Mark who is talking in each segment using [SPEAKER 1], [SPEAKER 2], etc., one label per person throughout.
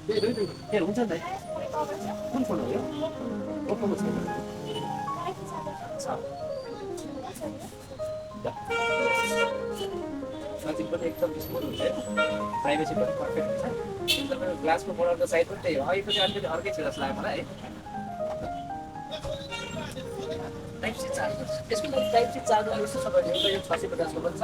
[SPEAKER 1] ए हुन्छ नि कुन फोन हो यो ओप्पोको छैन छ नजिक पनि एकदम स्मुथ हुन्छ प्राइभेसी पनि पर्फेक्ट हुन्छ तपाईँको ग्लासको मोडलको साइज पनि त्यही हो अहिलेको चाहिँ अलिकति अर्कै छ जस्तो लाग्यो मलाई है टाइप सी चार्जर यसको लागि टाइप सी चार्जर यस्तो तपाईँको एउटा यो 650को पनि छ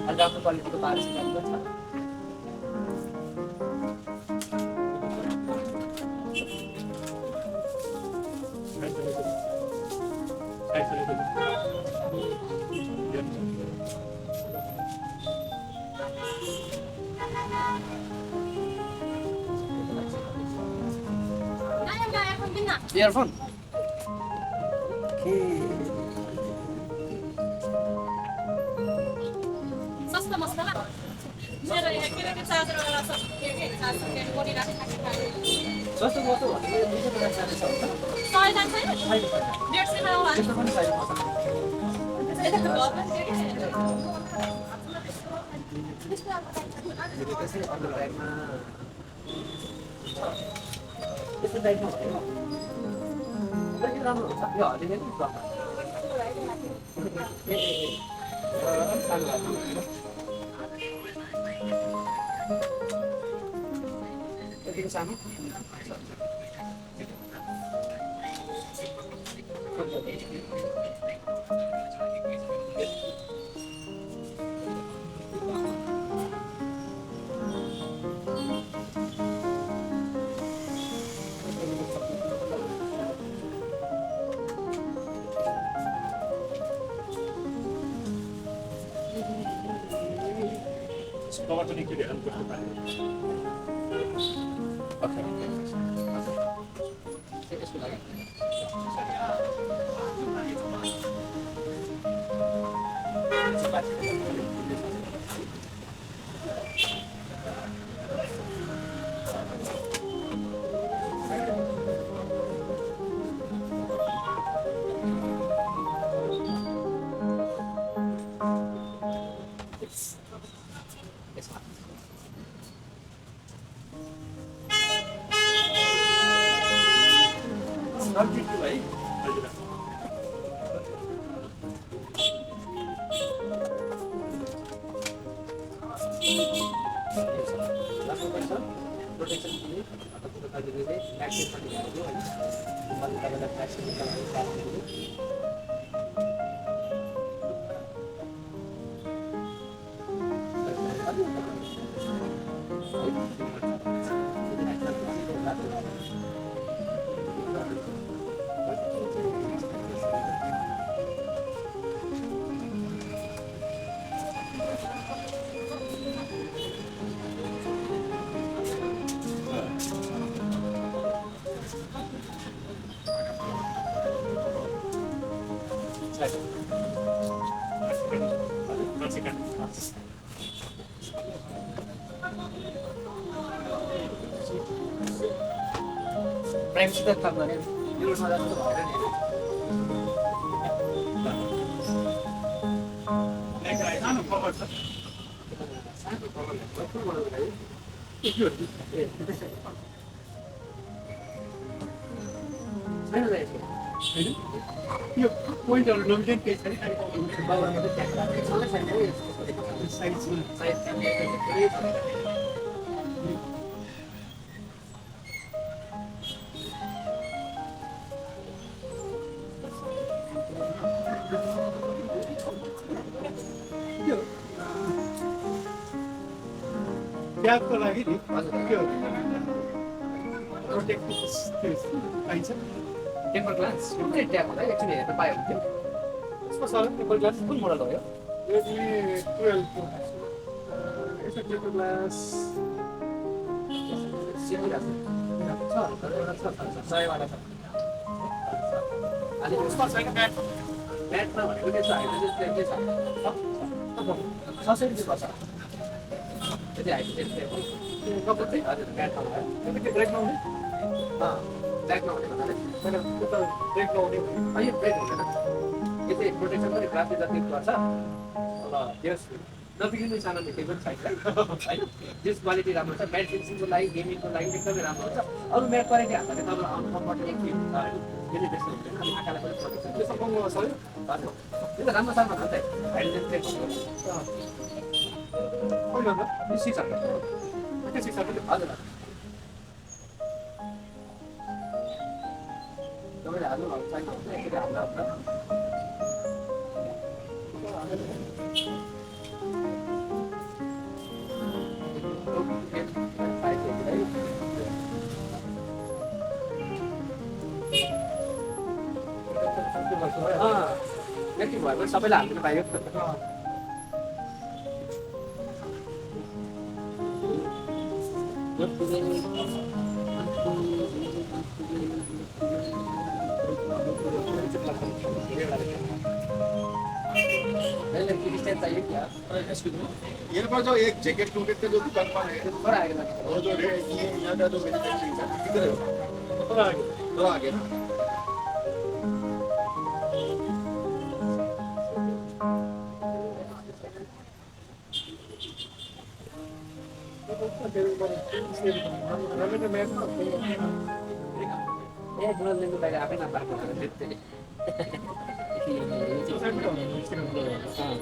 [SPEAKER 1] अनि राम्रो क्वालिटीको 1200 पनि छ इयरफोन
[SPEAKER 2] सस्तो मस्त ल मेरो यहाँ के चार्जर वाला सब के चार्जर के बोडी राखेको छ
[SPEAKER 1] जस्तो म त भने 250 छ
[SPEAKER 2] सय दाम छैन 150 मा हो
[SPEAKER 1] त्यस्तो पनि छैन मसँग त्यसै अन्डर ब्यागमा त्यस्तो टाइपमा भयो कति राम्रो हुन्छ यो हलिने नि यतिको सानो
[SPEAKER 3] Cover पनि के ध्यान गर्नु पर्यो
[SPEAKER 1] ओके त्यसको लागि
[SPEAKER 3] नजिक भाइ हजुर
[SPEAKER 1] राम्रो पनि छ प्रोटेक्सन पनि तपाईँले भ्याक्सिन पनि दिनु होइन मैले तपाईँलाई भ्याक्सिन निकाल्नु प्राइभेसी त काम गर्ने यो मलाई त भएर नि
[SPEAKER 3] सानो कभर छ
[SPEAKER 1] सानो कभर
[SPEAKER 3] होइन यो पोइन्टहरू नमिलेन केही छैन ट्याबको लागि नि त्यो प्रोटेक्टिभ पाइन्छ
[SPEAKER 1] टेम्पर ग्लास कुनै ट्याब होला एकचोटि हेर्न पायो भने थियो
[SPEAKER 3] यसको सर
[SPEAKER 1] टेम्पर ग्लास कुन मोडल हो यो
[SPEAKER 3] रेडमी 12 यसको टेम्पर ग्लास
[SPEAKER 1] सिमिलर छ एउटा छ 100 वाला छ अनि
[SPEAKER 3] यसको छैन
[SPEAKER 1] ब्याटमा भनेको के छ हाइड्रोजन प्लेट के छ 600 रुपियाँ पर्छ त्यति हाइड्रोजन प्लेट कति चाहिँ हजुर ब्याटमा
[SPEAKER 3] त्यो के ब्रेक नहुने
[SPEAKER 1] ब्यागमा हुने भन्नाले
[SPEAKER 3] मैले त्यो त ब्रेक नहुने
[SPEAKER 1] यो ब्रेक हुँदैन यो चाहिँ प्रोटेक्सन पनि ग्लासले जति गर्छ
[SPEAKER 3] ल
[SPEAKER 1] त्यस नबिग्रिने सामान केही पनि छैन है जस क्वालिटी राम्रो छ म्याट फिनिसिङको लागि गेमिङको लागि एकदमै राम्रो हुन्छ अरू म्याट क्वालिटी हाल्दा चाहिँ तपाईँलाई अनकम्फर्टेबल फिल हुन्छ होइन यसले त्यस्तो हुन्छ अनि आँखालाई पनि प्रोटेक्सन
[SPEAKER 3] त्यो सब पाउनु छ है
[SPEAKER 1] हजुर त्यो त राम्रो सामान हो त हाइड्रोजन प्लेट
[SPEAKER 3] कहिले अन्त
[SPEAKER 1] यो 600
[SPEAKER 3] के शिक्षा पनि
[SPEAKER 1] हजुर तपाईँले हाल्नु भएको छैन भने एकचोटि हाल्नु होला एक्टिभ भयो भने सबैलाई हाल्नु पायो चाहिए क्या
[SPEAKER 3] यहाँ पर जो एक जैकेट टूकेट का जो दुकान पर है
[SPEAKER 1] थोड़ा आगे लगे
[SPEAKER 3] वो जो है ये यहाँ का जो मैन्युफैक्चरिंग है किधर है थोड़ा आगे ना
[SPEAKER 1] ये बुलाने को पहले आपने ना बात करना देते हाँ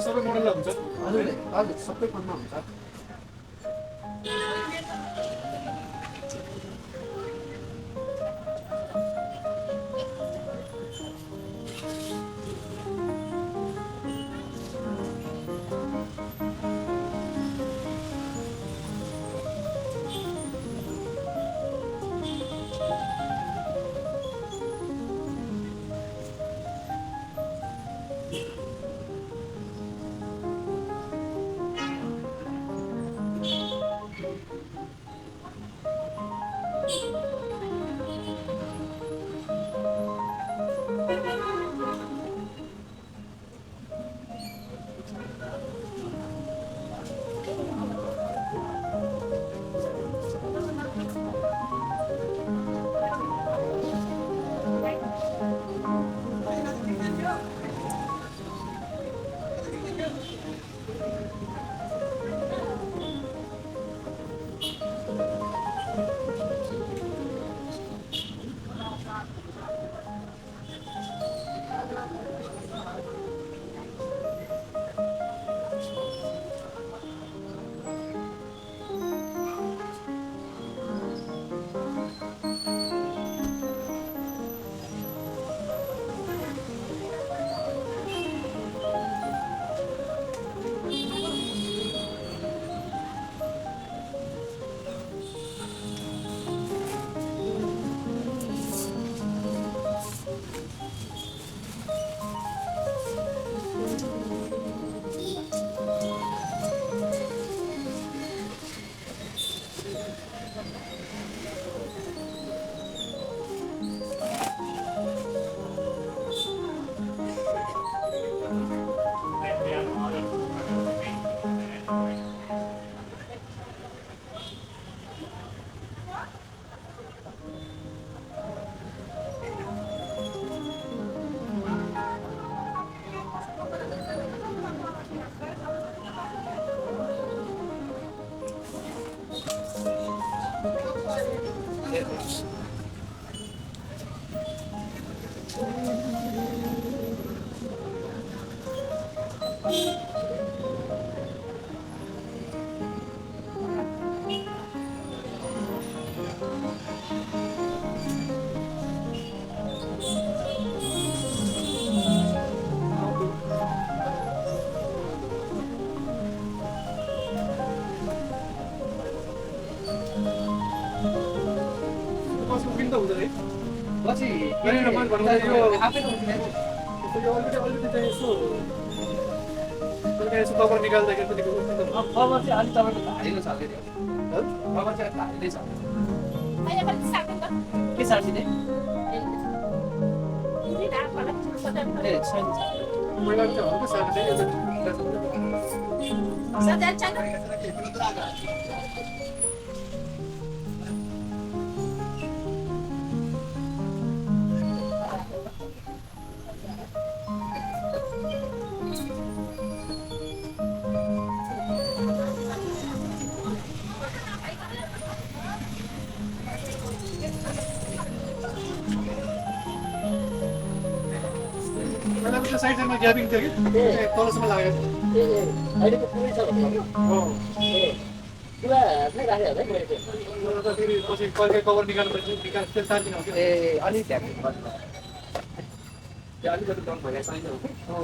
[SPEAKER 3] सबै मोडल हुन्छ
[SPEAKER 1] हजुर हजुर सबै फोनमा हुन्छ
[SPEAKER 3] बसको बिल त हुँदैन है
[SPEAKER 1] पछि
[SPEAKER 3] गरेर मन भन्नु यो
[SPEAKER 1] आफै त हुन्छ
[SPEAKER 3] यो अलिकति चाहिँ यसो यसो कभर निकाल्दाखेरि पनि
[SPEAKER 1] खबर चाहिँ अलिक तपाईँको धारिलो छ अरे खबर चाहिँ धारिलै छ
[SPEAKER 2] अहिले पनि साट्नु त
[SPEAKER 1] के सार्सिने
[SPEAKER 2] नि ढाक वाला चिज पता
[SPEAKER 1] ए छैन
[SPEAKER 3] मैला चाहिँ हल्का सानो चाहिँ
[SPEAKER 2] सधैँ छैन
[SPEAKER 3] मैला पनि साइड साइडमा ग्यापिङ थियो कि तलसम्म लागेको
[SPEAKER 4] अहिलेको पुरै छ भन्नु
[SPEAKER 3] हो
[SPEAKER 4] पुरा नै राखेको है मैले
[SPEAKER 3] त फेरि पछि कहिले कभर निकाल्नुपर्छ निकाल त्यो तार्दिन हो
[SPEAKER 1] ए अलिक ध्यान दिनुपर्छ त्यो अलिकति कम भइरहेको छैन हो कि
[SPEAKER 3] हो